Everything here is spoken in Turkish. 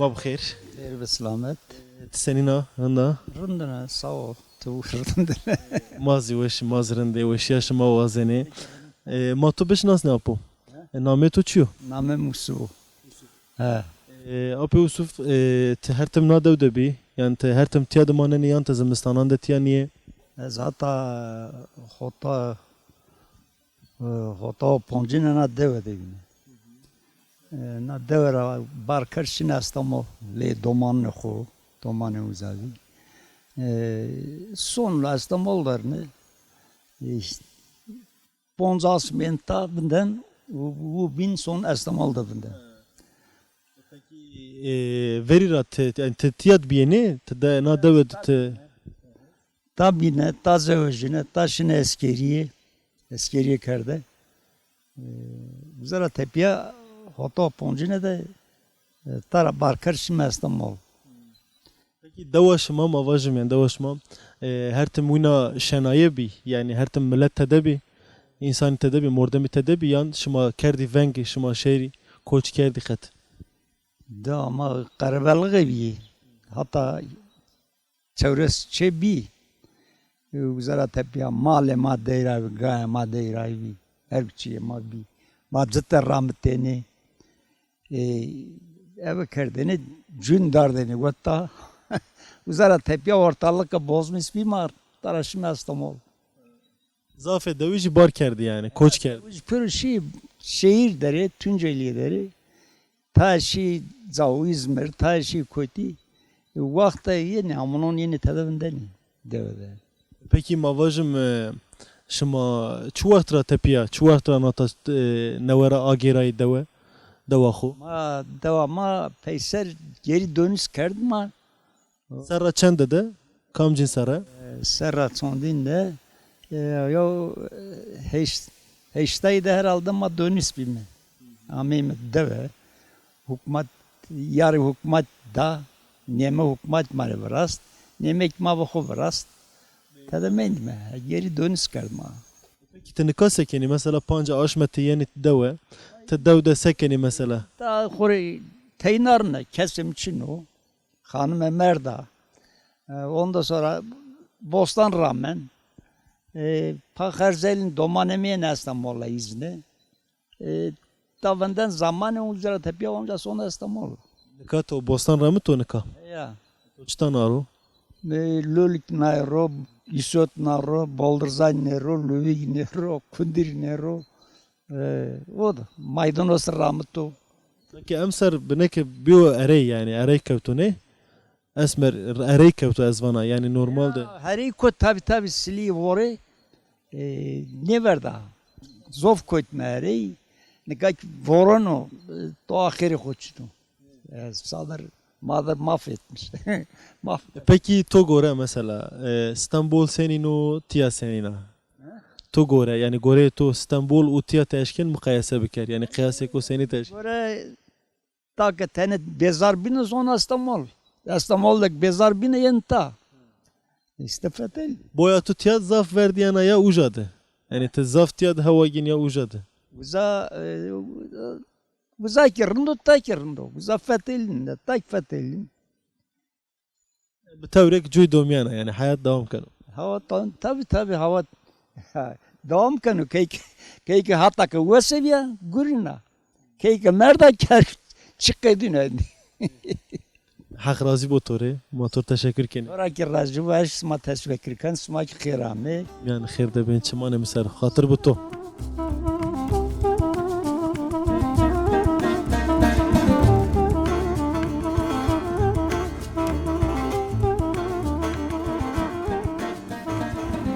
ما بخير خير بسلامت تسنينا هنا رندنا sağ ol tu rındana مازي وش مازرندي وش ياش ما وازني ما تو بش ناس نابو نامه تو چیو name Musu ha اپی یوسف ته هر تم نادو دبی yani te her tem tiya dmaneni yan te zimistanan de tiya niye zata hota ponjina na devede yine na devera barkar şinastamo le domanne xo domane uzavi son İstanbul'larını ponzas menta binden bu bin son İstanbul'da binden verira te yani te tiyat biyeni te de na deved te tabi ne taze özüne taşını eskeriye kerde zara tepiye hota ponjine de tara barkar şinastamo Peki devaşma mavajım yani devaşma her tem uyna şenaye bi yani her tem millet tedebi insan tedebi mordemi tedebi yan şuma kerdi vengi şuma şehri koç kerdi khat. Da ama karabalığı bir hatta çevresi çebi uzara tepiye male madeyra gaya madeyra bir her şey ma bir mazıta rahmetini eve kerdeni cün dardeni hatta uzara tepiye ortalıkta bozmuş bir mar taraşım İstanbul. Zafe devici bar kerdi yani koç kerdi. Pür şehir deri Tunceli deri ta şey Zav İzmir ta şey kötü vakta yeni amunun yeni tadavinden devede. Peki mavajım şuma çuvartra tepiya çuvartra nata nevera ageray deve devaxu. Ma devama peyser geri dönüş kerdim ma Serra çende de kamcin serra. serra sondinde yo heştaydı herhalde ma dönüş bilme. Amim deve hükümet yarı hükümet da neme hükümet mare varast nemek ma vaxu varast tadamend me geri dönüş kerdim ma. Peki te nika sekeni mesela panca aşmeti yeni deve te devde sekeni mesela. Da xori teynarına kesim için o hanım merda. Ondan sonra Bostan rağmen Pakherzel'in domanemeyen İstanbul'a izni. Davenden zamanı uzara tepiye olunca sonra İstanbul. Nika to bostan ramı to nika. Ya. Toçtan aro. Lülik nero, isot nero, boldırzan nero, lüvik nero, kundir nero. O da maydanoz ramı to. Peki emser bineke biyo erey yani erey kevtu ne? Esmer erey kevtu ezvana yani normalde. Her ko tabi sili vore ne verda. Zof koyt merey. Ne kaç vorano to ahire koçtu. Sadar madar mahvetmiş. Peki to gore mesela İstanbul senin o tiya senin. To gore yani gore to İstanbul u tiya teşkin mukayese biker yani kıyas eko seni teşkin. Gore ta ke tenet bezar bine sonra İstanbul. İstanbul'daki bezar bine yenta. İşte fetel. Boya tu tiya zaf verdi yana ya ujadı. Yani te zaf tiya da havagin ya ujadı. Uza kirndo ta kirndo. Uza fetelin de ta fetelin. Bitevrek cuy domyana yani hayat devam kanu. Hava tabi hava devam kanu keyke hatta ke veseviya gurina. Keyke merda ker çıkıydın. Hak razı bu tore. Motor teşekkür keni. Ora ki razı var, sma teşekkür kan, sma ki khirame. Yani xir de ben çimane misal. Hatır bu to.